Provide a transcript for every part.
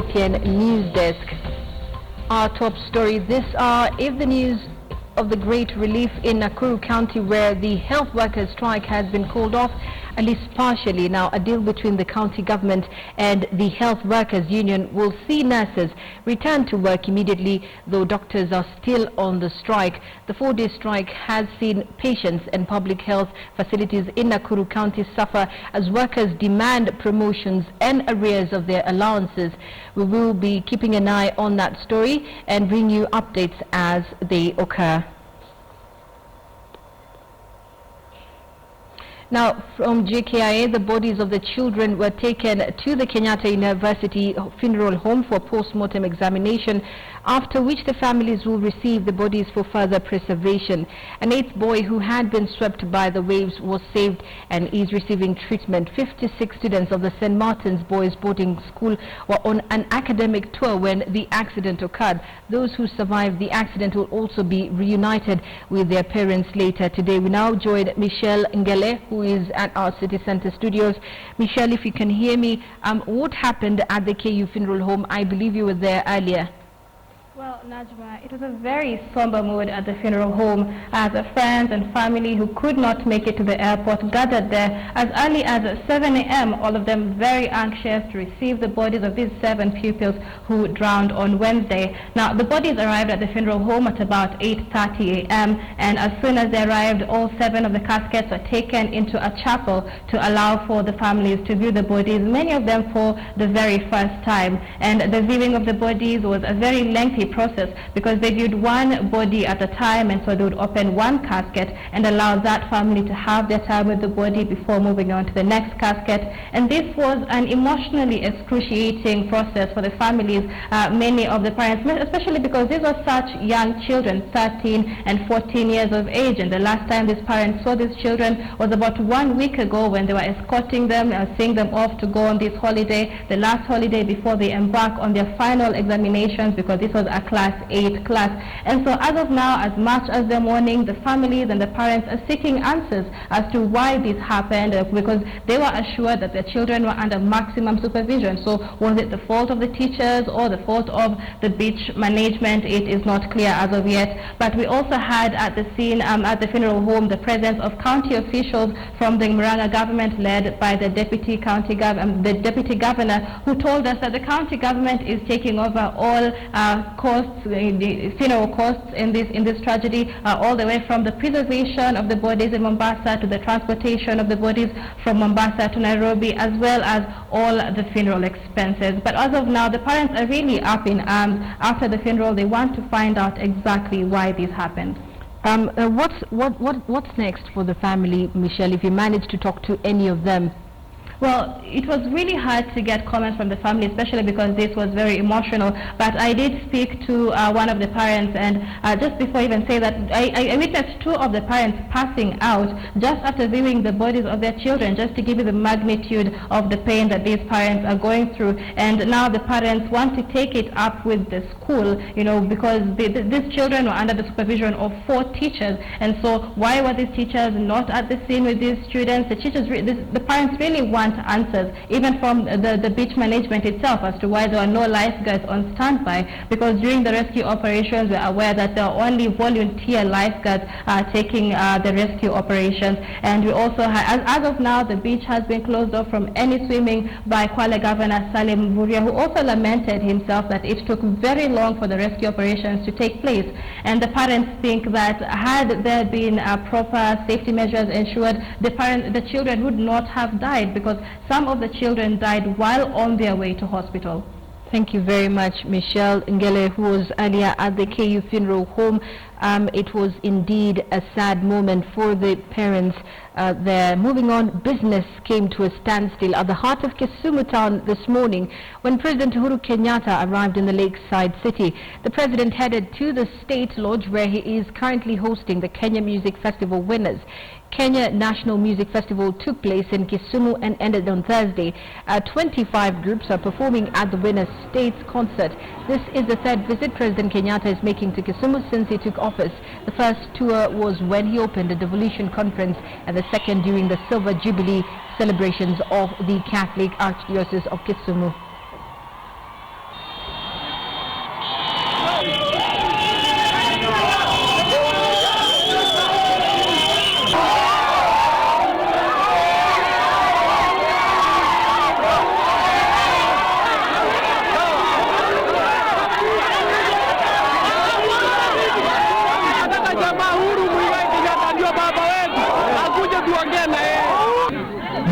KTN Newdesk. Our top story this hour is the news of the great relief in Nakuru County, where the health workers' strike has been called off, at least partially. Now, a deal between the county government and the health workers' union will see nurses return to work immediately, though doctors are still on the strike. The 4-day strike has seen patients and public health facilities in Nakuru County suffer as workers demand promotions and arrears of their allowances. We will be keeping an eye on that story and bring you updates as they occur. Now, from JKIA, the bodies of the children were taken to the Kenyatta University Funeral Home for post-mortem examination, after which the families will receive the bodies for further preservation. An 8th boy who had been swept by the waves was saved and is receiving treatment. 56 students of the St. Martin's Boys Boarding School were on an academic tour when the accident occurred. Those who survived the accident will also be reunited with their parents later today. We now join Michelle Ngele, who is at our City Center studios. Michelle, if you can hear me, what happened at the KU Funeral Home? I believe you were there earlier. Well, Najma, it was a very somber mood at the funeral home as friends and family who could not make it to the airport gathered there as early as 7 a.m., all of them very anxious to receive the bodies of these 7 pupils who drowned on Wednesday. Now, the bodies arrived at the funeral home at about 8:30 a.m., and as soon as they arrived, all 7 of the caskets were taken into a chapel to allow for the families to view the bodies, many of them for the very first time. And the viewing of the bodies was a very lengthy process because they viewed one body at a time, and so they would open one casket and allow that family to have their time with the body before moving on to the next casket. And this was an emotionally excruciating process for the families, many of the parents, especially because these were such young children, 13 and 14 years of age, and the last time these parents saw these children was about 1 week ago when they were escorting them, seeing them off to go on this holiday, the last holiday before they embark on their final examinations, because this was a Class 8 class. And so as of now, as much as they're mourning, the families and the parents are seeking answers as to why this happened, because they were assured that their children were under maximum supervision. So was it the fault of the teachers or the fault of the beach management? It is not clear as of yet. But we also had at the scene, at the funeral home, the presence of county officials from the Murang'a government, led by the deputy governor, who told us that the county government is taking over all the funeral costs in this tragedy, all the way from the preservation of the bodies in Mombasa to the transportation of the bodies from Mombasa to Nairobi, as well as all the funeral expenses. But as of now, the parents are really up in arms. After the funeral, they want to find out exactly why this happened. What's next for the family, Michelle, if you managed to talk to any of them? Well, it was really hard to get comments from the family, especially because this was very emotional. But I did speak to one of the parents, and just before I even say that, I witnessed 2 of the parents passing out just after viewing the bodies of their children, just to give you the magnitude of the pain that these parents are going through. And now the parents want to take it up with the school, because these children were under the supervision of 4 teachers. And so why were these teachers not at the scene with these students? The parents really want answers, even from the beach management itself, as to why there are no lifeguards on standby, because during the rescue operations we are aware that there are only volunteer lifeguards taking the rescue operations. And we also as of now, the beach has been closed off from any swimming by Kwale Governor Salim Mvurya, who also lamented himself that it took very long for the rescue operations to take place. And the parents think that had there been proper safety measures ensured, the children would not have died, because some of the children died while on their way to hospital. Thank you very much, Michelle Ngele, who was earlier at the KU Funeral Home. It was indeed a sad moment for the parents there. Moving on, business came to a standstill at the heart of Kisumu town this morning when President Uhuru Kenyatta arrived in the lakeside city. The president headed to the State Lodge, where he is currently hosting the Kenya Music Festival winners. Kenya National Music Festival took place in Kisumu and ended on Thursday. 25 groups are performing at the Winners States concert. This is the 3rd visit President Kenyatta is making to Kisumu since he took office. The first tour was when he opened the Devolution Conference, and the second during the Silver Jubilee celebrations of the Catholic Archdiocese of Kisumu.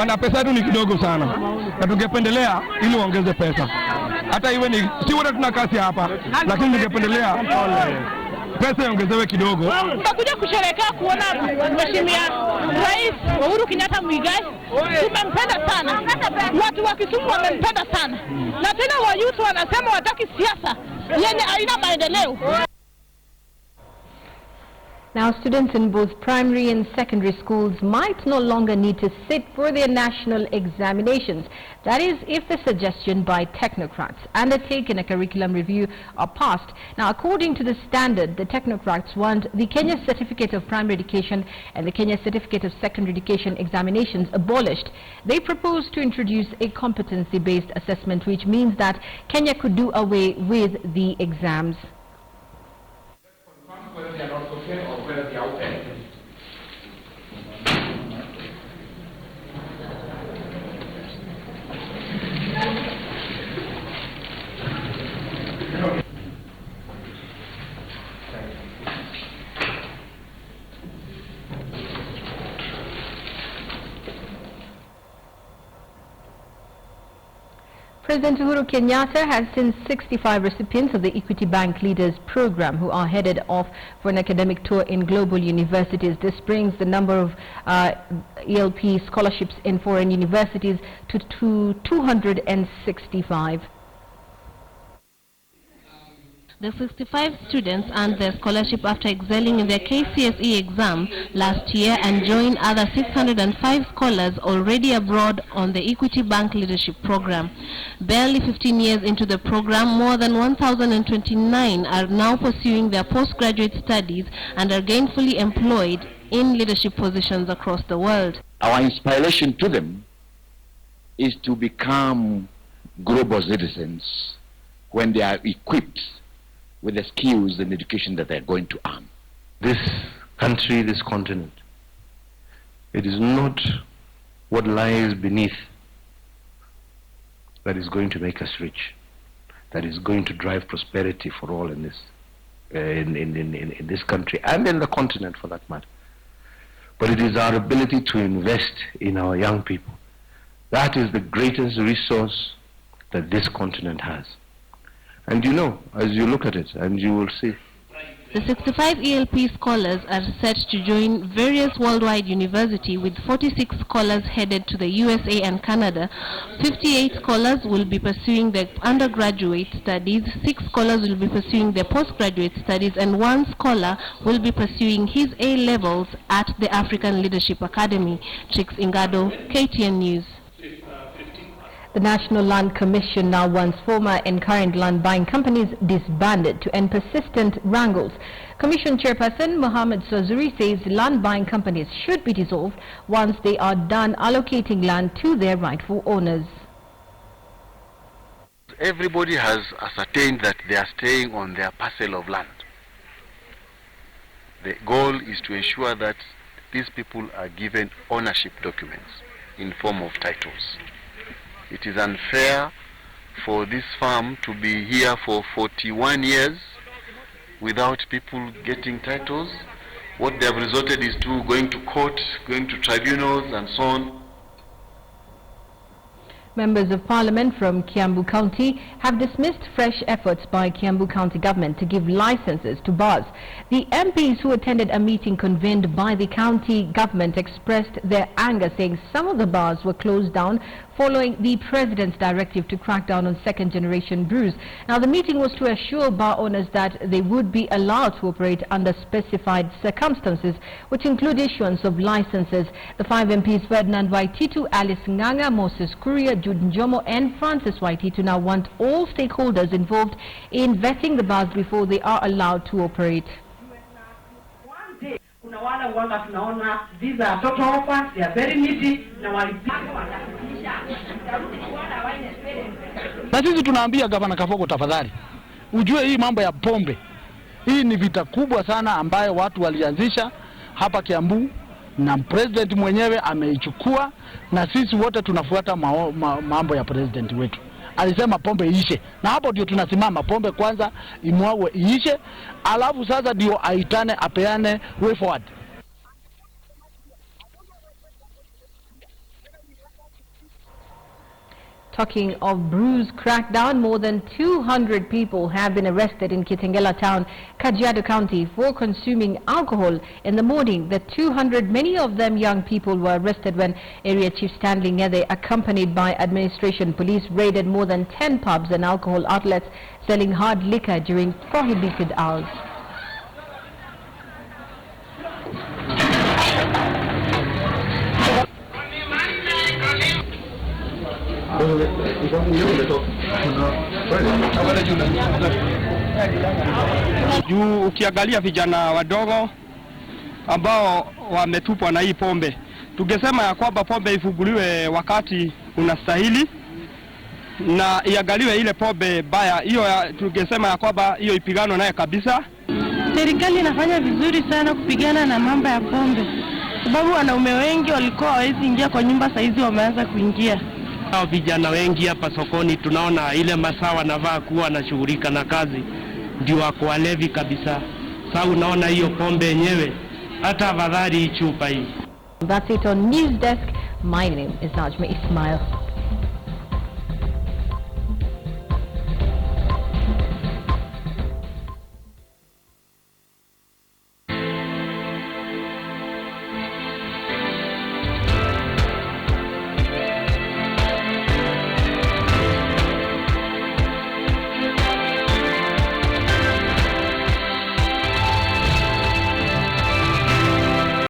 na pesa yetu ni kidogo sana, na tungependelea ili waongeze pesa. Hata iwe ni si wote tuna kasi hapa, lakini tungependelea pesa iongezewe kidogo. Tutakuja kusherehekea kuona Mheshimiwa Rais Uhuru Kenyatta Muigai. Tumempenda sana. Watu wa Kisumu wamempenda sana. Na tena wa youth wanasema wataki siasa yenye haina maendeleo. Now, students in both primary and secondary schools might no longer need to sit for their national examinations. That is, if the suggestion by technocrats undertaking a curriculum review are passed. Now, according to the standard, the technocrats want the Kenya Certificate of Primary Education and the Kenya Certificate of Secondary Education examinations abolished. They propose to introduce a competency-based assessment, which means that Kenya could do away with the exams. Whether they are not okay or whether they are okay. President Uhuru Kenyatta has seen 65 recipients of the Equity Bank Leaders Program who are headed off for an academic tour in global universities. This brings the number of ELP scholarships in foreign universities to 265. The 65 students earned their scholarship after excelling in their KCSE exam last year and joined other 605 scholars already abroad on the Equity Bank Leadership Program. Barely 15 years into the program, more than 1,029 are now pursuing their postgraduate studies and are gainfully employed in leadership positions across the world. Our inspiration to them is to become global citizens when they are equipped with the skills and education that they're going to earn. This country, this continent, it is not what lies beneath that is going to make us rich, that is going to drive prosperity for all in this, in this country and in the continent for that matter. But it is our ability to invest in our young people. That is the greatest resource that this continent has. And you know, as you look at it, and you will see. The 65 ELP scholars are set to join various worldwide universities, with 46 scholars headed to the USA and Canada. 58 scholars will be pursuing their undergraduate studies, 6 scholars will be pursuing their postgraduate studies, and 1 scholar will be pursuing his A-levels at the African Leadership Academy. Trix Ingado, KTN News. The National Land Commission now wants former and current land buying companies disbanded to end persistent wrangles. Commission Chairperson Mohammed Sazuri says land buying companies should be dissolved once they are done allocating land to their rightful owners. Everybody has ascertained that they are staying on their parcel of land. The goal is to ensure that these people are given ownership documents in form of titles. It is unfair for this farm to be here for 41 years without people getting titles. What they have resorted is to going to court, going to tribunals and so on. Members of Parliament from Kiambu County have dismissed fresh efforts by Kiambu County government to give licenses to bars. The MPs who attended a meeting convened by the county government expressed their anger, saying some of the bars were closed down following the President's directive to crack down on second-generation brews. Now, the meeting was to assure bar owners that they would be allowed to operate under specified circumstances, which include issuance of licenses. The 5 MPs, Ferdinand Waititu, Alice Nganga, Moses Kuria, Jude Njomo and Francis Waititu, now want all stakeholders involved in vetting the bars before they are allowed to operate. These are total orphans, they are very needy. Na sisi tunaambia Gavana Kafogo, tafadhali ujue hii mambo ya pombe hii ni vita kubwa sana ambayo watu walianzisha hapa Kiambu na president mwenyewe ameichukua, na sisi wote tunafuata mambo ya president wetu. Alisema pombe iishe, na hapo ndio tunasimama. Pombe kwanza imwawe iishe, alafu sasa ndio aitane apeane way forward. Talking of Bruce crackdown, more than 200 people have been arrested in Kitengela town, Kajiado County, for consuming alcohol in the morning. The 200, many of them young people, were arrested when Area Chief Stanley Ngede, accompanied by administration police, raided more than 10 pubs and alcohol outlets selling hard liquor during prohibited hours. Juu ukiangalia vijana wadogo ambao wametupwa na hii pombe, tungesema ya kwamba pombe ifunguliwe wakati unastahili na iangaliwe ile pombe baya. Hiyo tungesema ya kwamba hiyo ipigano naye kabisa. Serikali inafanya vizuri sana kupigana na mambo ya pombe, sababu wanaume wengi walikuwa hawezi ingia kwa nyumba, saizi wameanza kuingia. Hao vijana wengi hapa sokoni tunaona ile masaa wanavaa kuwa na shughulika na kazi ndio wako walevi kabisa. Sasa unaona hiyo pombe yenyewe hata afadhali chupa hii. That's it on Newsdesk. My name is Najma Ismail.